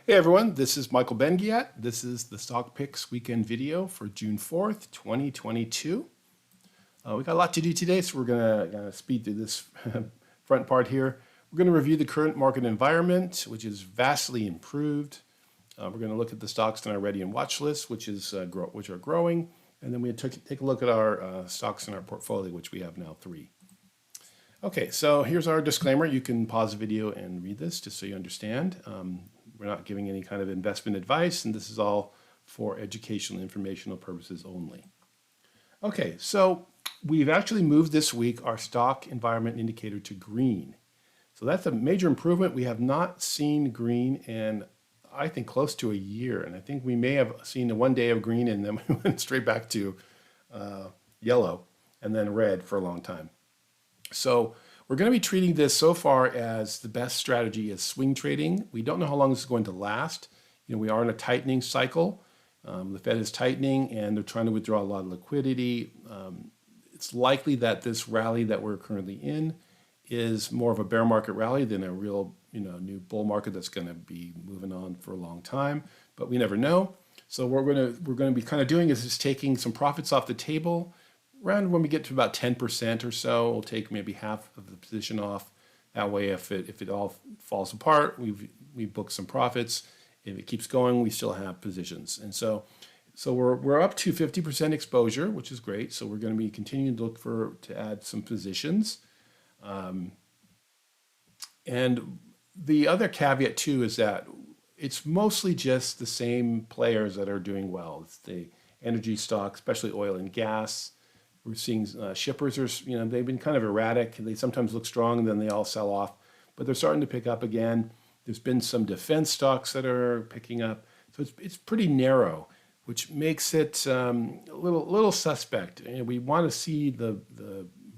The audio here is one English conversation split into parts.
Hey everyone, this is Michael Bengiat. This is the Stock Picks weekend video for June 4th, 2022. We got a lot to do today, so we're gonna speed through this front part here. We're gonna review the current market environment, which is vastly improved. We're gonna look at the stocks in our ready and watch list, which are growing, and then we take a look at our stocks in our portfolio, which we have now 3. Okay, so here's our disclaimer. You can pause the video and read this just so you understand. We're not giving any kind of investment advice, and this is all for educational, informational purposes only. Okay, so we've actually moved this week our stock environment indicator to green. So that's a major improvement. We have not seen green in, I think, close to a year. And I think we may have seen one day of green and then we went straight back to yellow and then red for a long time. So we're going to be treating this so far as the best strategy is swing trading. We don't know how long this is going to last. We are in a tightening cycle. The Fed is tightening and they're trying to withdraw a lot of liquidity. It's likely that this rally that we're currently in is more of a bear market rally than a real, new bull market that's going to be moving on for a long time. But we never know. So what we're going to be kind of doing is just taking some profits off the table. Around when we get to about 10% or so, we'll take maybe half of the position off. That way, if it all falls apart, we book some profits. If it keeps going, we still have positions. And so we're up to 50% exposure, which is great. So we're going to be continuing to look to add some positions. And the other caveat too is that it's mostly just the same players that are doing well. It's the energy stocks, especially oil and gas. We're seeing shippers are, they've been kind of erratic. They sometimes look strong and then they all sell off, but they're starting to pick up again. There's been some defense stocks that are picking up. So it's pretty narrow, which makes it a little suspect. We want to see the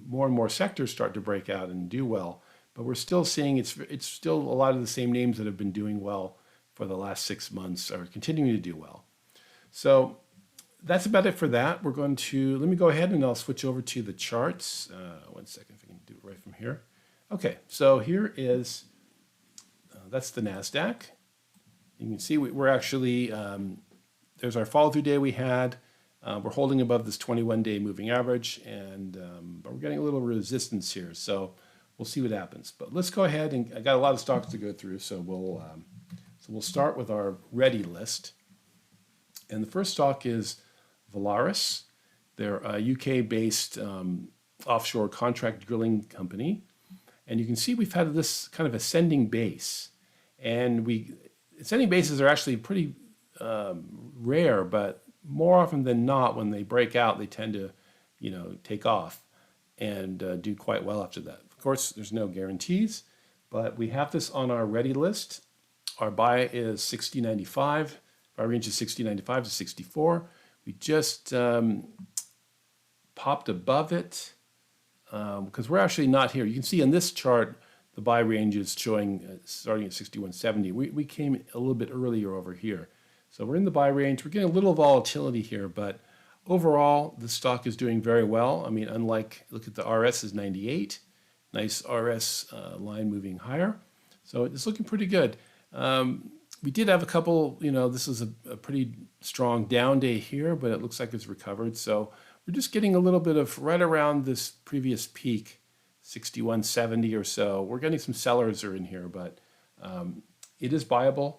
more and more sectors start to break out and do well, but we're still seeing it's still a lot of the same names that have been doing well for the last 6 months are continuing to do well. So that's about it for that. Let me go ahead and I'll switch over to the charts. One second, if I can do it right from here. Okay, so here is, that's the NASDAQ. You can see we're actually, there's our follow through day we had. We're holding above this 21-day moving average, but we're getting a little resistance here. So we'll see what happens. But let's go ahead, and I got a lot of stocks to go through. So we'll start with our ready list. And the first stock is Volaris. They're a UK-based offshore contract drilling company. And you can see we've had this kind of ascending base. And ascending bases are actually pretty rare, but more often than not, when they break out, they tend to, take off and do quite well after that. Of course, there's no guarantees, but we have this on our ready list. Our buy is 60.95. Our range is 60.95 to 64. We just popped above it because we're actually not here. You can see in this chart, the buy range is showing starting at 61.70. We came a little bit earlier over here. So we're in the buy range. We're getting a little volatility here, but overall, the stock is doing very well. I mean, look at the RS is 98. Nice RS line moving higher. So it's looking pretty good. We did have a couple, this is a pretty strong down day here, but it looks like it's recovered. So we're just getting a little bit of right around this previous peak, 61.70 or so. We're getting some sellers are in here, but it is buyable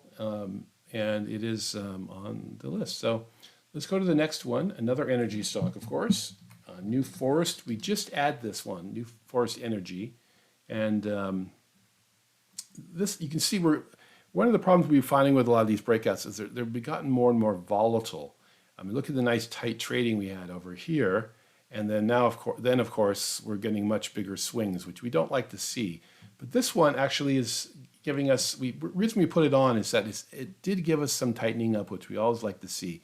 and it is on the list. So let's go to the next one, another energy stock, of course. New Forest, we just add this one, New Forest Energy. And this, you can see one of the problems we're finding with a lot of these breakouts is they've gotten more and more volatile. I mean, look at the nice tight trading we had over here. And then now, of course, we're getting much bigger swings, which we don't like to see. But this one actually is giving us, the reason we put it on is that it did give us some tightening up, which we always like to see.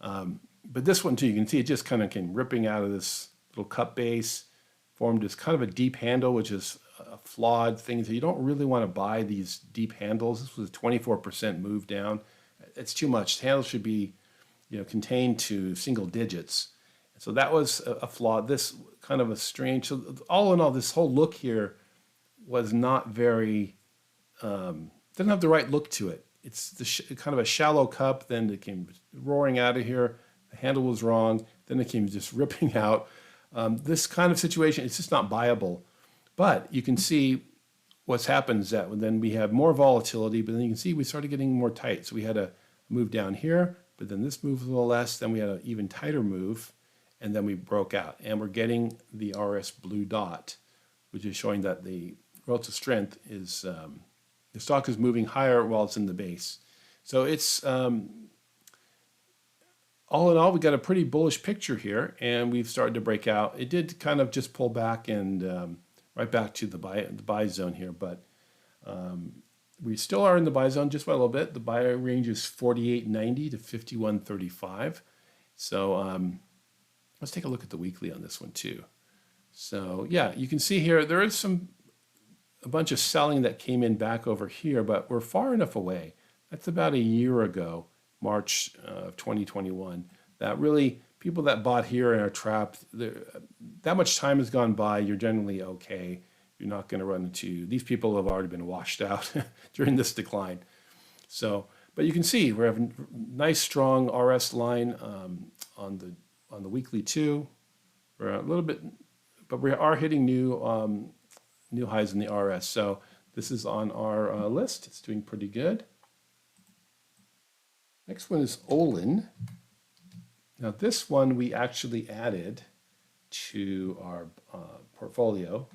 But this one too, you can see it just kind of came ripping out of this little cup base, formed as kind of a deep handle, which is a flawed thing. So you don't really want to buy these deep handles. This was a 24% move down. It's too much. Handles should be, contained to single digits. So that was a flaw. This kind of a strange. So all in all, this whole look here was not very. Didn't have the right look to it. it's kind of a shallow cup. Then it came roaring out of here. The handle was wrong. Then it came just ripping out. This kind of situation, it's just not viable. But you can see what's happened is that then we have more volatility, but then you can see we started getting more tight. So we had a move down here, but then this moved a little less. Then we had an even tighter move, and then we broke out. And we're getting the RS blue dot, which is showing that the relative strength is, the stock is moving higher while it's in the base. So it's, all in all, we got a pretty bullish picture here, and we've started to break out. It did kind of just pull back and right back to the buy zone here, but we still are in the buy zone just by a little bit. The buy range is 48.90 to 51.35. So let's take a look at the weekly on this one too. So yeah, you can see here there is a bunch of selling that came in back over here, but we're far enough away. That's about a year ago, March of 2021, that really people that bought here and are trapped, that much time has gone by, you're generally okay. You're not going to run into, these people have already been washed out during this decline. So, but you can see we're having nice strong RS line on the weekly too. We're a little bit, but we are hitting new highs in the RS. So this is on our list. It's doing pretty good. Next one is Olin. Now this one we actually added to our portfolio.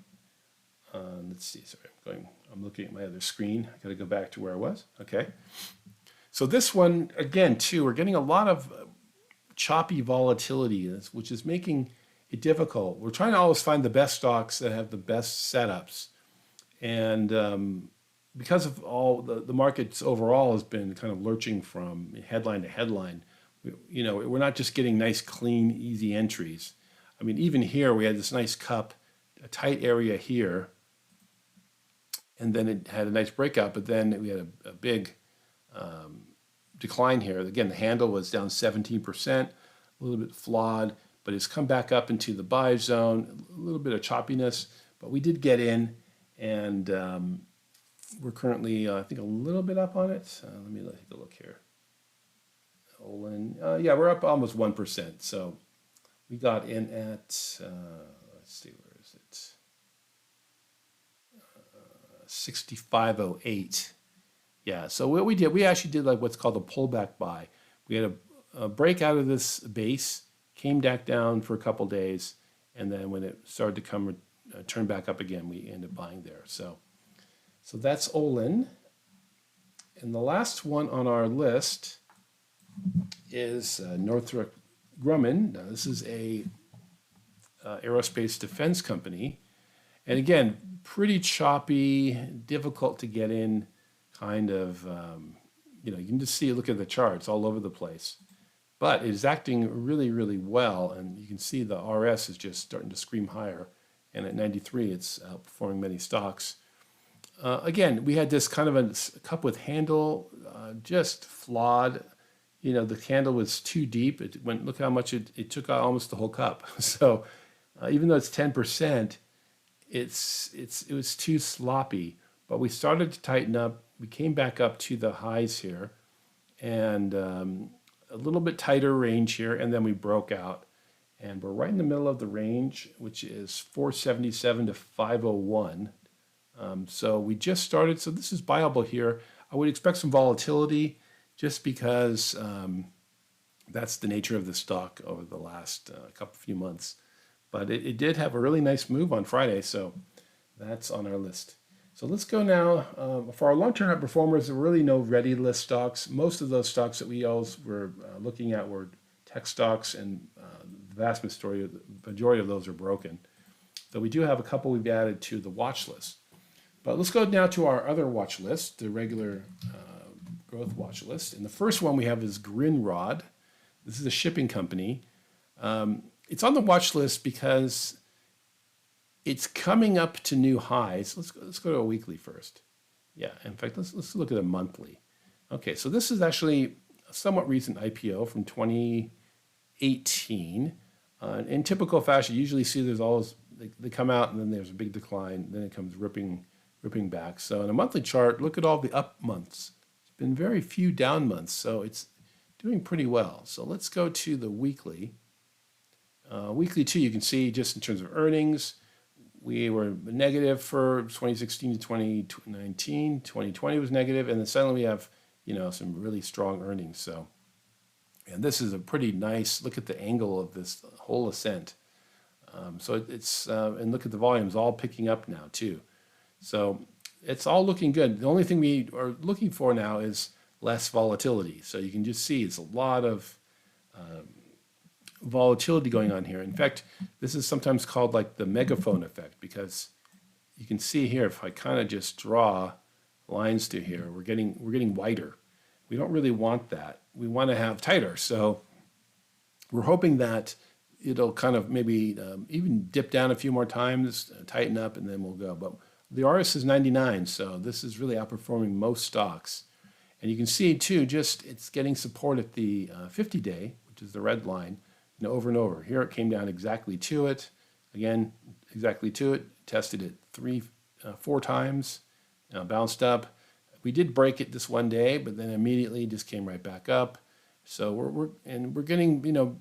Let's see, sorry, I'm looking at my other screen. I gotta go back to where I was. Okay. So this one, again, too, we're getting a lot of choppy volatility, which is making it difficult. We're trying to always find the best stocks that have the best setups. And because of all the markets overall has been kind of lurching from headline to headline, we're not just getting nice, clean, easy entries. I mean, even here, we had this nice cup, a tight area here, and then it had a nice breakout, but then we had a big decline here. Again, the handle was down 17%, a little bit flawed, but it's come back up into the buy zone, a little bit of choppiness, but we did get in, and we're currently, I think, a little bit up on it. Let me take a look here. Olin, yeah, we're up almost 1%. So we got in at, let's see, where is it? 65.08. Yeah, so what we did, we actually did like what's called a pullback buy. We had a break out of this base, came back down for a couple days, and then when it started to come turn back up again, we ended up buying there. So that's Olin. And the last one on our list is Northrop Grumman. Now, this is a aerospace defense company. And again, pretty choppy, difficult to get in, kind of, you can just see, look at the charts all over the place. But it is acting really, really well. And you can see the RS is just starting to scream higher. And at 93, it's outperforming many stocks. Again, we had this kind of a cup with handle, just flawed. The handle was too deep. It went, look how much it took out almost the whole cup. So even though it's 10%, it was too sloppy. But we started to tighten up. We came back up to the highs here, and a little bit tighter range here, and then we broke out. And we're right in the middle of the range, which is 477 to 501. So we just started, so this is buyable here. I would expect some volatility just because that's the nature of the stock over the last few months. But it did have a really nice move on Friday, so that's on our list. So let's go now. For our long-term outperformers, there were really no ready list stocks. Most of those stocks that we always were looking at were tech stocks, and the vast majority of those are broken. So we do have a couple we've added to the watch list. But let's go now to our other watch list, the regular growth watch list. And the first one we have is Grindrod. This is a shipping company. It's on the watch list because it's coming up to new highs. Let's go to a weekly first. Yeah, in fact, let's look at a monthly. Okay, so this is actually a somewhat recent IPO from 2018. In typical fashion, you usually see there's always, they come out and then there's a big decline, then it comes ripping back. So in a monthly chart, look at all the up months. been very few down months, so it's doing pretty well. So let's go to the weekly. Weekly too, you can see just in terms of earnings, we were negative for 2016 to 2019. 2020 was negative, and then suddenly we have, some really strong earnings. So, and this is a pretty nice look at the angle of this whole ascent. So it's and look at the volumes all picking up now too. So it's all looking good. The only thing we are looking for now is less volatility. So you can just see it's a lot of volatility going on here. In fact, this is sometimes called like the megaphone effect, because you can see here, if I kind of just draw lines to here, we're getting wider. We don't really want that. We want to have tighter. So we're hoping that it'll kind of maybe even dip down a few more times, tighten up, and then we'll go. But the RS is 99, so this is really outperforming most stocks. And you can see too, just it's getting support at the 50-day, which is the red line, over and over. Here it came down exactly to it. Again, exactly to it. Tested it 4 times, bounced up. We did break it this one day, but then immediately just came right back up. So we're getting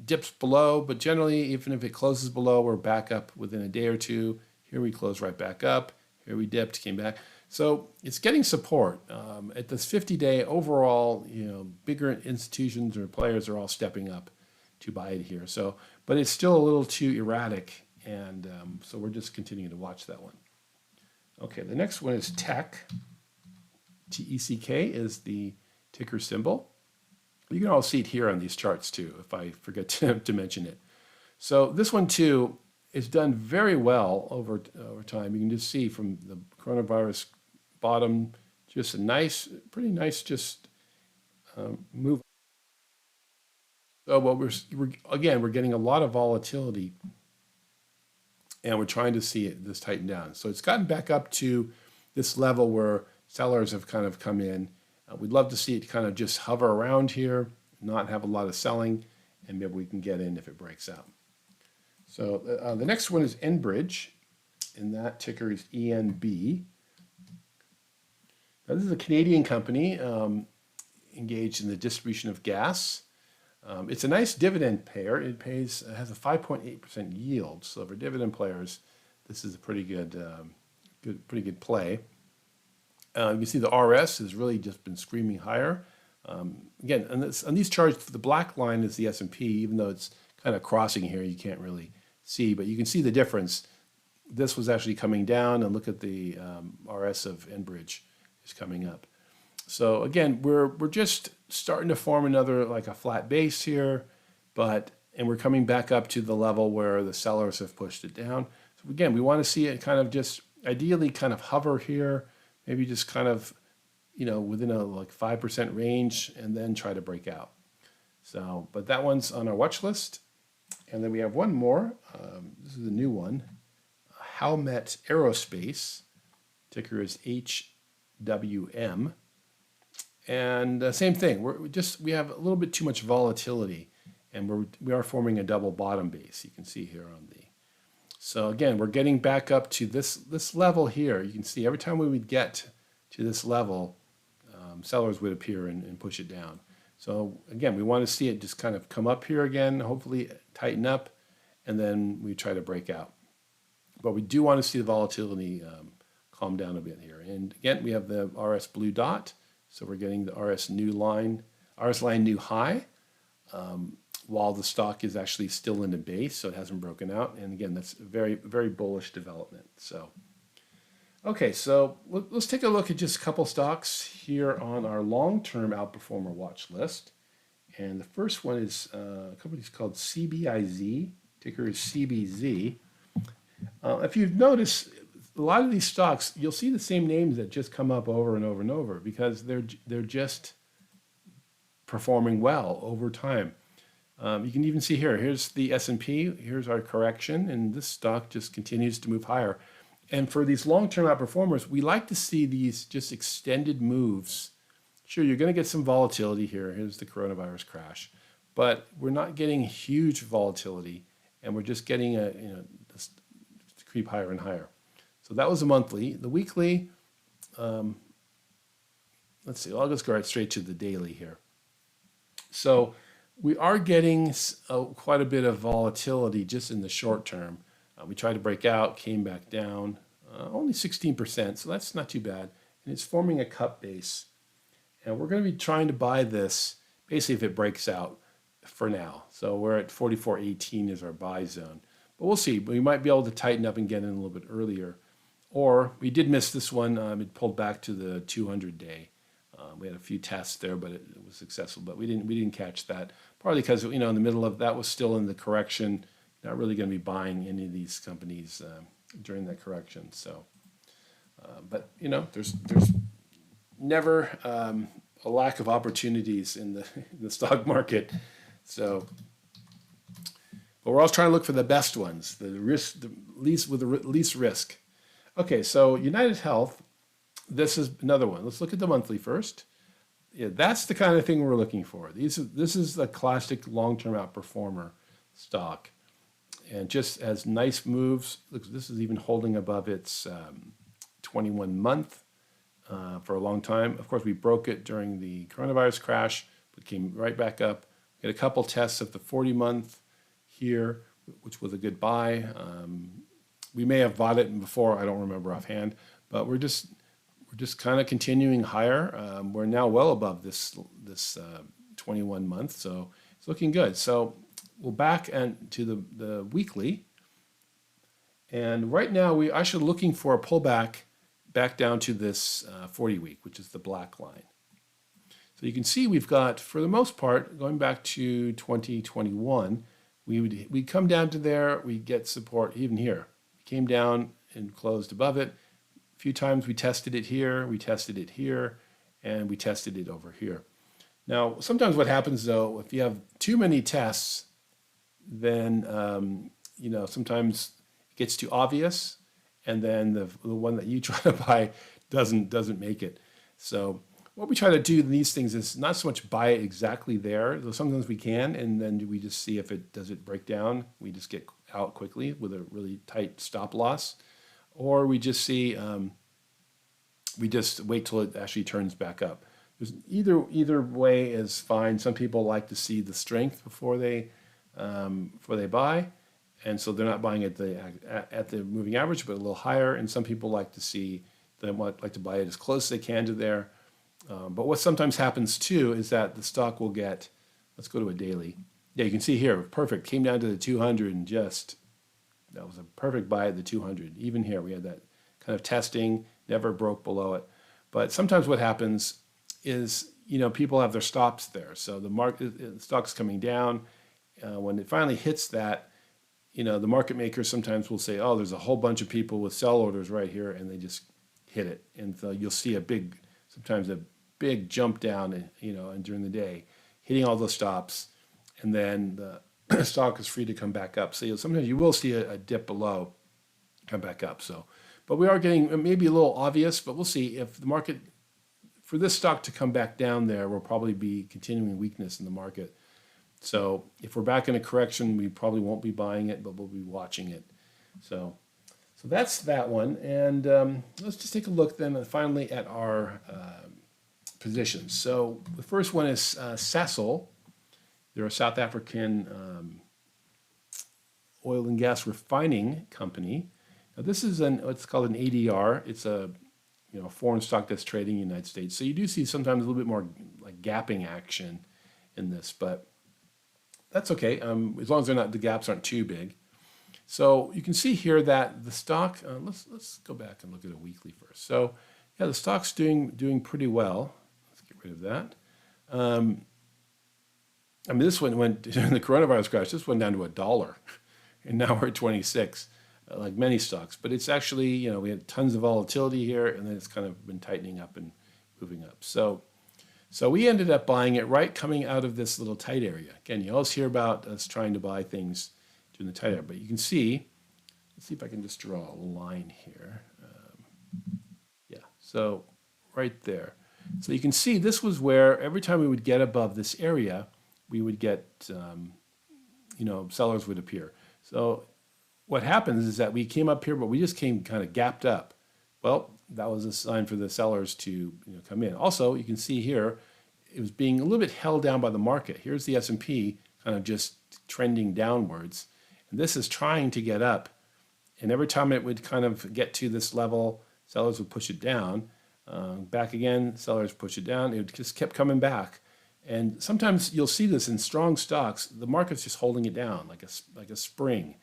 dips below, but generally, even if it closes below, we're back up within a day or two. Here we close right back up. Here we dipped, came back. So it's getting support. At this 50-day overall, bigger institutions or players are all stepping up to buy it here. So, but it's still a little too erratic, and so we're just continuing to watch that one. Okay, the next one is Tech. TECK is the ticker symbol. You can all see it here on these charts too, if I forget to mention it. So this one too is done very well over time. You can just see from the coronavirus bottom, just a nice, pretty nice, just move. So what we're getting a lot of volatility, and we're trying to see this tighten down. So it's gotten back up to this level where sellers have kind of come in. We'd love to see it kind of just hover around here, not have a lot of selling, and maybe we can get in if it breaks out. So the next one is Enbridge, and that ticker is ENB. Now, this is a Canadian company engaged in the distribution of gas. It's a nice dividend payer. It has a 5.8% yield. So for dividend players, this is a pretty good play. You can see the RS has really just been screaming higher. Again, on these charts, the black line is the S&P, even though it's kind of crossing here, you can't really see, but you can see the difference. This was actually coming down, and look at the RS of Enbridge is coming up. So again, we're just starting to form another, like a flat base here, and we're coming back up to the level where the sellers have pushed it down. So again, we want to see it kind of just ideally kind of hover here, maybe just kind of, within a like 5% range, and then try to break out. So, but that one's on our watch list. And then we have one more. This is a new one. Howmet Aerospace. Ticker is HWM. And same thing. We have a little bit too much volatility, and we are forming a double bottom base. You can see here on the. So again, we're getting back up to this level here. You can see every time we would get to this level, sellers would appear and push it down. So again, we want to see it just kind of come up here again, hopefully tighten up, and then we try to break out. But we do want to see the volatility calm down a bit here. And again, we have the RS blue dot. So we're getting the RS line new high, while the stock is actually still in the base, so it hasn't broken out. And again, that's a very, very bullish development. So, okay, so let's take a look at just a couple stocks here on our long-term outperformer watch list. And the first one is a company called CBIZ, ticker is CBZ. If you've noticed, a lot of these stocks, you'll see the same names that just come up over and over and over, because they're just performing well over time. You can even see here's the S&P, here's our correction, and this stock just continues to move higher. And for these long-term outperformers, we like to see these just extended moves. Sure, you're going to get some volatility here. Here's the coronavirus crash, but we're not getting huge volatility, and we're just getting just creep higher and higher. So that was a monthly. The weekly, let's see, I'll just go right straight to the daily here. So we are getting quite a bit of volatility just in the short term. We tried to break out, came back down, only 16%, so that's not too bad. And it's forming a cup base. And we're going to be trying to buy this basically if it breaks out for now. So we're at 44.18 is our buy zone. But we'll see. We might be able to tighten up and get in a little bit earlier. Or we did miss this one. It pulled back to the 200-day. We had a few tests there, but it was successful. But we didn't catch that. Partly because in the middle of that was still in the correction. Not really going to be buying any of these companies during that correction. So, but there's never a lack of opportunities in the stock market. So, but we're always trying to look for the best ones, the least with the least risk. Okay, so United Health, this is another one. Let's look at the monthly first. Yeah, that's the kind of thing we're looking for. This is a classic long-term outperformer stock, and just as nice moves. Look, this is even holding above its 21-month for a long time. Of course, we broke it during the coronavirus crash, but came right back up. We had a couple tests of the 40-month here, which was a good buy. We may have bought it before, I don't remember offhand, but we're just kind of continuing higher. We're now well above this 21 month, so it's looking good. So we'll back to the weekly, and right now we actually looking for a pullback back down to this 40 week, which is the black line. So you can see we've got, for the most part, going back to 2021, we'd come down to there, we get support even here. We came down and closed above it. A few times we tested it here, and we tested it over here. Now, sometimes what happens though, if you have too many tests, then sometimes it gets too obvious, and then the one that you try to buy doesn't make it. So what we try to do in these things is not so much buy it exactly there. Though sometimes we can, and then we just see if it does break down. We just get out quickly with a really tight stop loss, or we just see we just wait till it actually turns back up. There's either way is fine. Some people like to see the strength before they buy, and so they're not buying at the moving average, but a little higher. And some people like to buy it as close as they can to there. But what sometimes happens too is that the stock will get. Let's go to a daily. Yeah, you can see here, perfect. Came down to the 200 and that was a perfect buy at the 200. Even here, we had that kind of testing, never broke below it. But sometimes what happens is, people have their stops there. So the stock's coming down. When it finally hits that, the market makers sometimes will say, oh, there's a whole bunch of people with sell orders right here, and they just hit it. And so you'll see sometimes a big jump down, and during the day, hitting all those stops, and then the stock is free to come back up. So sometimes you will see a dip below, come back up. So, but we are getting maybe a little obvious, but we'll see if the market, for this stock to come back down there, will probably be continuing weakness in the market. So if we're back in a correction, we probably won't be buying it, but we'll be watching it. So that's that one. And let's just take a look then finally at our positions. So the first one is Cecil. They're a South African oil and gas refining company. Now this is what's called an ADR. It's a foreign stock that's trading in the United States. So you do see sometimes a little bit more like gapping action in this, but that's okay, as long as the gaps aren't too big. So you can see here that the stock, let's go back and look at a weekly first. So yeah, the stock's doing pretty well. Let's get rid of that. This one went, during the coronavirus crash, this went down to $1, and now we're at 26, like many stocks. But it's actually, we had tons of volatility here, and then it's kind of been tightening up and moving up. So we ended up buying it right coming out of this little tight area. Again, you always hear about us trying to buy things during the tight area, but you can see, let's see if I can just draw a line here. Yeah, so right there. So you can see this was where every time we would get above this area, we would get, sellers would appear. So what happens is that we came up here, but we just came kind of gapped up. Well, that was a sign for the sellers to come in. Also, you can see here, it was being a little bit held down by the market. Here's the S&P kind of just trending downwards. And this is trying to get up. And every time it would kind of get to this level, sellers would push it down. Back again, sellers push it down. It just kept coming back. And sometimes you'll see this in strong stocks. The market's just holding it down like a spring,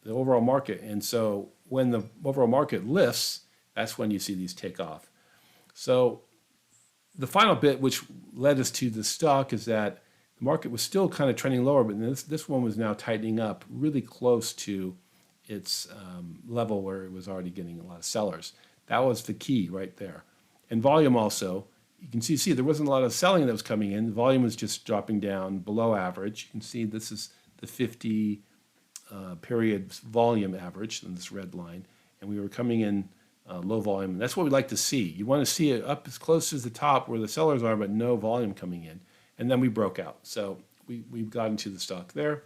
the overall market. And so when the overall market lifts, that's when you see these take off. So the final bit which led us to the stock is that the market was still kind of trending lower, but this one was now tightening up really close to its level where it was already getting a lot of sellers. That was the key right there. And volume also, you can see there wasn't a lot of selling that was coming in. The volume was just dropping down below average. You can see this is the 50 period volume average in this red line. And we were coming in low volume. And that's what we like to see. You want to see it up as close as the top where the sellers are, but no volume coming in. And then we broke out. So we've got into the stock there.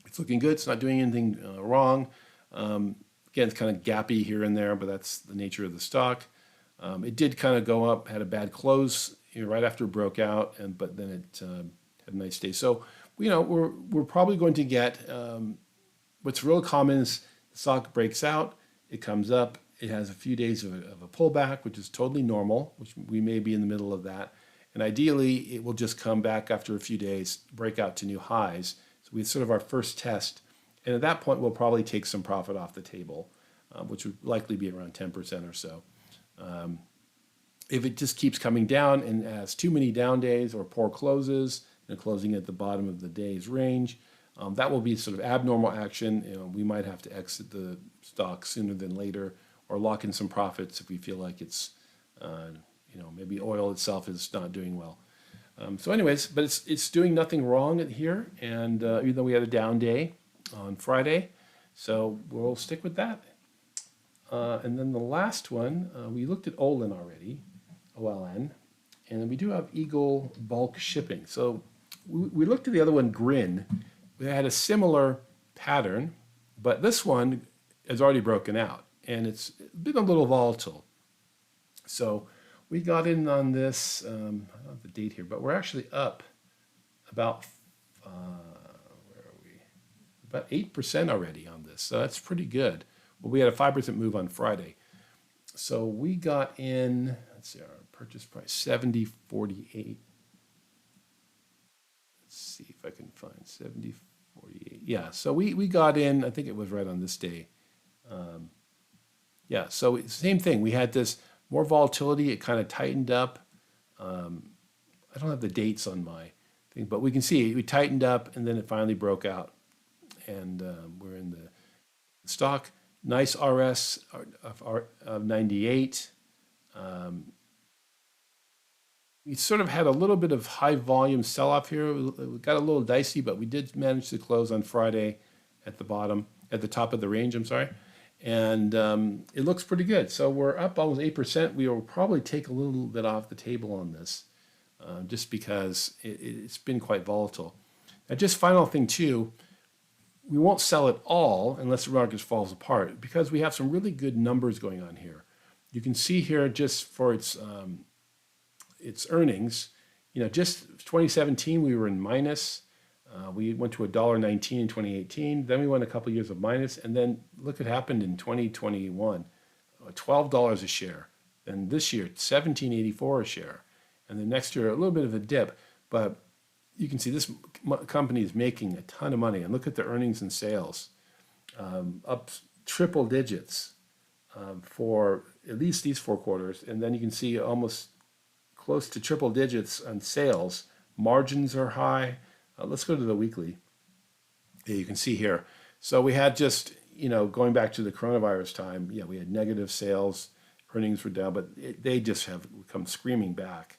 It's looking good. It's not doing anything wrong. Again, it's kind of gappy here and there, but that's the nature of the stock. It did kind of go up, had a bad close right after it broke out, but then it had a nice day. So we're probably going to get what's real common is the stock breaks out, it comes up, it has a few days of a pullback, which is totally normal, which we may be in the middle of that. And ideally, it will just come back after a few days, break out to new highs. So we sort of our first test. And at that point, we'll probably take some profit off the table, which would likely be around 10% or so. If it just keeps coming down and has too many down days or poor closes, closing at the bottom of the day's range, that will be sort of abnormal action. We might have to exit the stock sooner than later or lock in some profits if we feel like it's, maybe oil itself is not doing well. So anyways, but it's doing nothing wrong here. And even though we had a down day on Friday, so we'll stick with that. And then the last one, we looked at Olin already, OLN, and we do have Eagle Bulk Shipping. So we looked at the other one, Grin. We had a similar pattern, but this one has already broken out, and it's been a little volatile. So we got in on this, I don't have the date here, but we're actually up about, where are we? About 8% already on this, so that's pretty good. Well, we had a 5% move on Friday. So we got in, let's see, our purchase price, 70.48. Let's see if I can find 70.48. Yeah, so we got in, I think it was right on this day. Yeah, so same thing. We had this more volatility. It kind of tightened up. I don't have the dates on my thing, but we can see we tightened up and then it finally broke out. And we're in the stock. Nice RS of 98. We sort of had a little bit of high volume sell-off here. We got a little dicey, but we did manage to close on Friday at the top of the range, I'm sorry. And it looks pretty good. So we're up almost 8%. We will probably take a little bit off the table on this just because it's been quite volatile. Now, just final thing too, we won't sell it all unless the market falls apart because we have some really good numbers going on here. You can see here just for its earnings, just 2017 we were in minus. We went to $1.19 in 2018. Then we went a couple years of minus, and then look what happened in 2021, $12 a share. And this year, $17.84 a share. And then next year, a little bit of a dip, but you can see this company is making a ton of money. And look at the earnings and sales, up triple digits for at least these 4 quarters. And then you can see almost close to triple digits on sales. Margins are high. Let's go to the weekly. Yeah, you can see here. So we had just, going back to the coronavirus time, we had negative sales, earnings were down, but they just have come screaming back.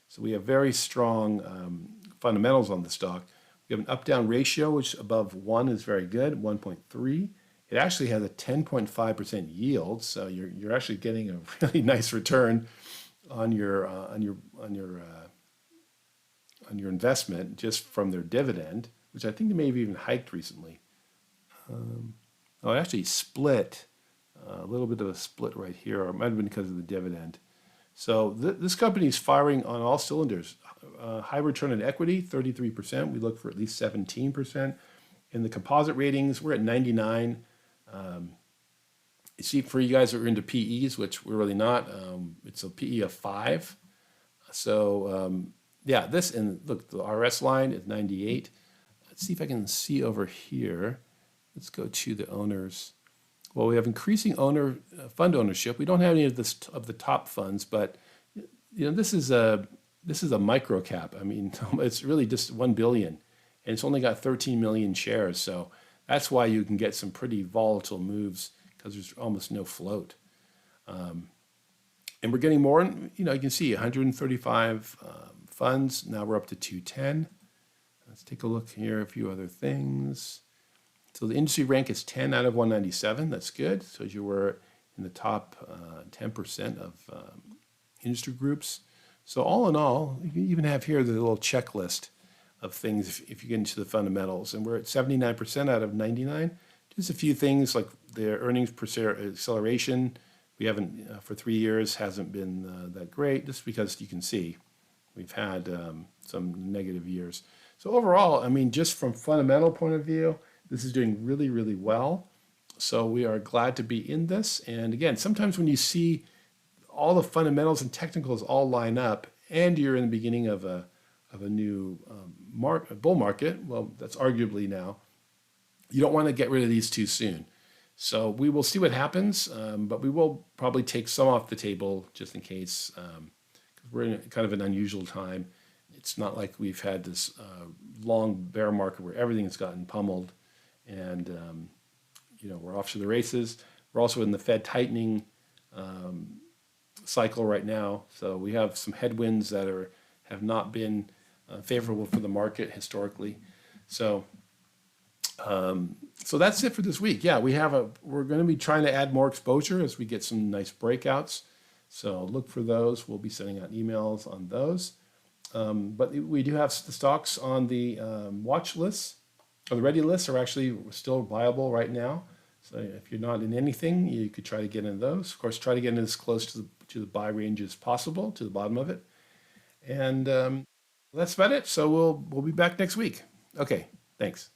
So we have very strong fundamentals on the stock. We have an up-down ratio, which above 1 is very good, 1.3. It actually has a 10.5% yield, so you're actually getting a really nice return on your investment just from their dividend, which I think they may have even hiked recently. It actually split A little bit of a split right here, or it might have been because of the dividend. So this company is firing on all cylinders. High return on equity, 33%. We look for at least 17%. In the composite ratings, we're at 99. You see, for you guys that are into PEs, which we're really not, it's a PE of 5. So yeah, this, and look, the RS line is 98. Let's see if I can see over here. Let's go to the owners. Well, we have increasing fund ownership. We don't have any of this of the top funds, but this is a micro cap. I mean, it's really just 1 billion, and it's only got 13 million shares. So that's why you can get some pretty volatile moves because there's almost no float. And we're getting more. You can see 135 funds. Now we're up to 210. Let's take a look here. A few other things. So the industry rank is 10 out of 197. That's good. So you were in the top 10% of industry groups. So all in all, you even have here the little checklist of things if you get into the fundamentals. And we're at 79% out of 99. Just a few things like their earnings per share acceleration. We haven't, for 3 years, hasn't been that great, just because you can see we've had some negative years. So overall, I mean, just from fundamental point of view, this is doing really, really well. So we are glad to be in this. And again, sometimes when you see all the fundamentals and technicals all line up, and you're in the beginning of a new bull market, well, that's arguably now, you don't want to get rid of these too soon. So we will see what happens, but we will probably take some off the table just in case, because we're in kind of an unusual time. It's not like we've had this long bear market where everything's gotten pummeled, and we're off to the races. We're also in the Fed tightening cycle right now, so we have some headwinds that have not been favorable for the market historically. So that's it for this week. Yeah, we're going to be trying to add more exposure as we get some nice breakouts. So look for those. We'll be sending out emails on those. But we do have the stocks on the watch list, or the ready list, are actually still viable right now. So if you're not in anything, you could try to get into those. Of course, try to get in as close to the buy range as possible, to the bottom of it. And that's about it. So we'll be back next week. Okay, thanks.